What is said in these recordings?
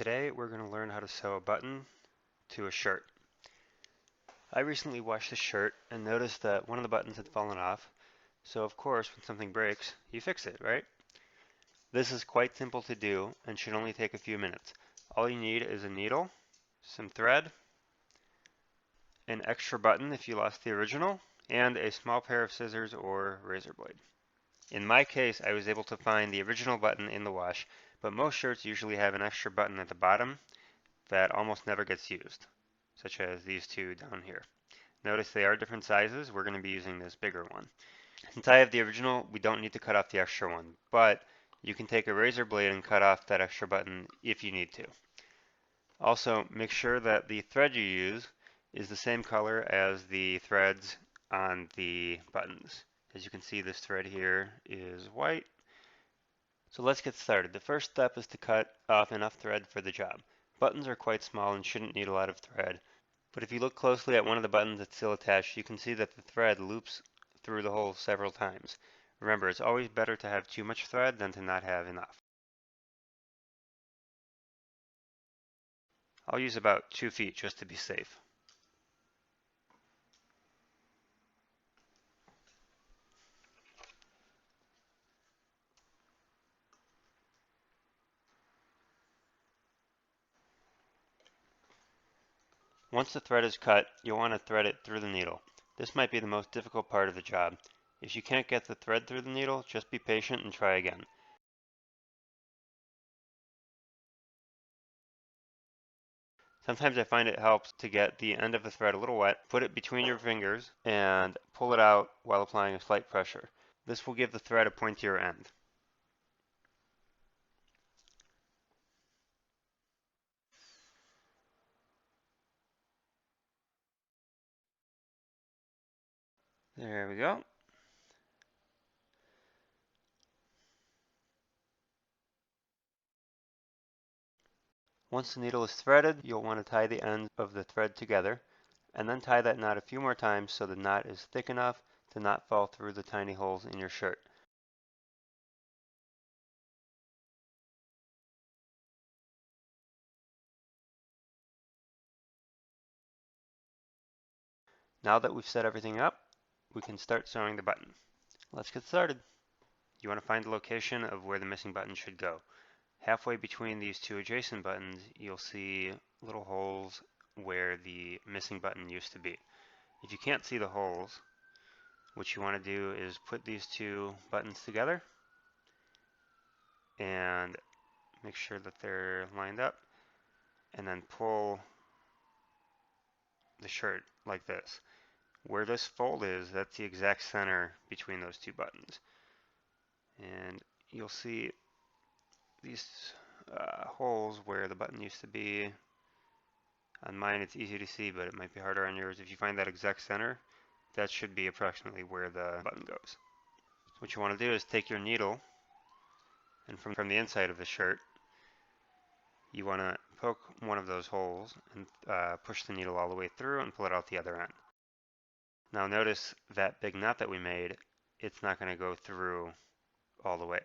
Today we're going to learn how to sew a button to a shirt. I recently washed a shirt and noticed that one of the buttons had fallen off, so of course when something breaks, you fix it, right? This is quite simple to do and should only take a few minutes. All you need is a needle, some thread, an extra button if you lost the original, and a small pair of scissors or razor blade. In my case, I was able to find the original button in the wash, but most shirts usually have an extra button at the bottom that almost never gets used, such as these two down here. Notice they are different sizes. We're going to be using this bigger one. Since I have the original, we don't need to cut off the extra one, but you can take a razor blade and cut off that extra button if you need to. Also, make sure that the thread you use is the same color as the threads on the buttons. As you can see, this thread here is white. So let's get started. The first step is to cut off enough thread for the job. Buttons are quite small and shouldn't need a lot of thread, but if you look closely at one of the buttons that's still attached, you can see that the thread loops through the hole several times. Remember, it's always better to have too much thread than to not have enough. I'll use about 2 feet just to be safe. Once the thread is cut, you'll want to thread it through the needle. This might be the most difficult part of the job. If you can't get the thread through the needle, just be patient and try again. Sometimes I find it helps to get the end of the thread a little wet, put it between your fingers, and pull it out while applying a slight pressure. This will give the thread a pointier end. There we go. Once the needle is threaded, you'll want to tie the ends of the thread together, and then tie that knot a few more times so the knot is thick enough to not fall through the tiny holes in your shirt. Now that we've set everything up, we can start sewing the button. Let's get started. You want to find the location of where the missing button should go. Halfway between these two adjacent buttons, you'll see little holes where the missing button used to be. If you can't see the holes, what you want to do is put these two buttons together and make sure that they're lined up, and then pull the shirt like this. Where this fold is, that's the exact center between those two buttons. And you'll see these holes where the button used to be. On mine it's easy to see, but it might be harder on yours. If you find that exact center, that should be approximately where the button goes. So what you want to do is take your needle, and from the inside of the shirt, you want to poke one of those holes and push the needle all the way through and pull it out the other end. Now notice that big knot that we made, it's not going to go through all the way.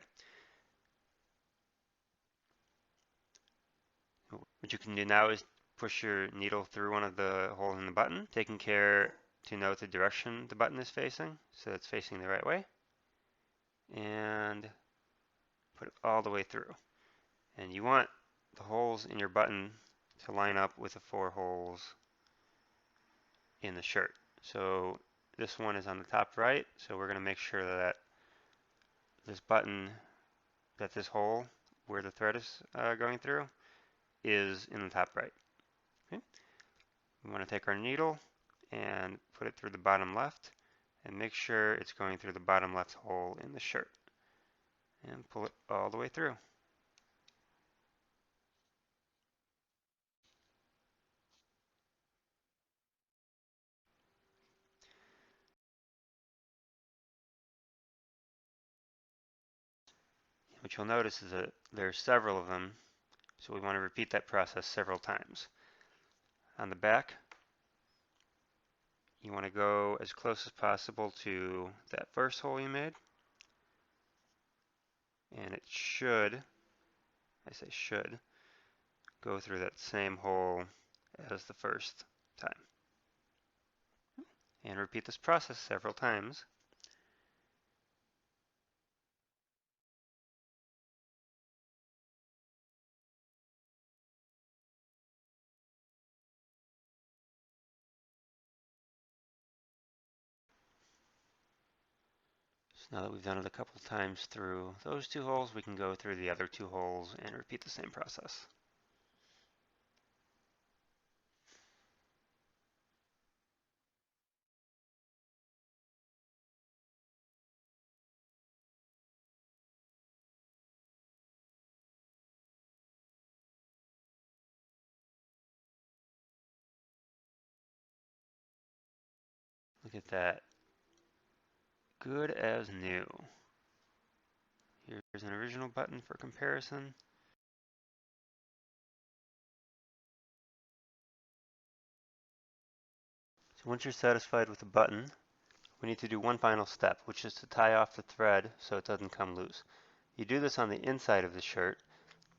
What you can do now is push your needle through one of the holes in the button, taking care to note the direction the button is facing, so it's facing the right way, and put it all the way through. And you want the holes in your button to line up with the 4 holes in the shirt. So this one is on the top right, so we're going to make sure that this button, that this hole where the thread is going through, is in the top right. Okay. We want to take our needle and put it through the bottom left and make sure it's going through the bottom left hole in the shirt, and pull it all the way through. What you'll notice is that there are several of them, so we want to repeat that process several times. On the back, you want to go as close as possible to that first hole you made, and it should, I say should, go through that same hole as the first time. And repeat this process several times. So now that we've done it a couple times through those two holes, we can go through the other two holes and repeat the same process. Look at that. Good as new. Here's an original button for comparison. So once you're satisfied with the button, we need to do one final step, which is to tie off the thread so it doesn't come loose. You do this on the inside of the shirt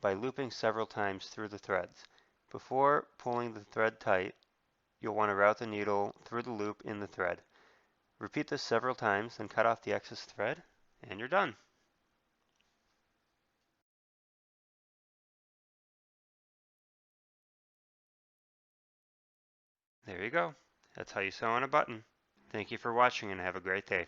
by looping several times through the threads. Before pulling the thread tight, you'll want to route the needle through the loop in the thread. Repeat this several times, then cut off the excess thread, and you're done. There you go. That's how you sew on a button. Thank you for watching and have a great day.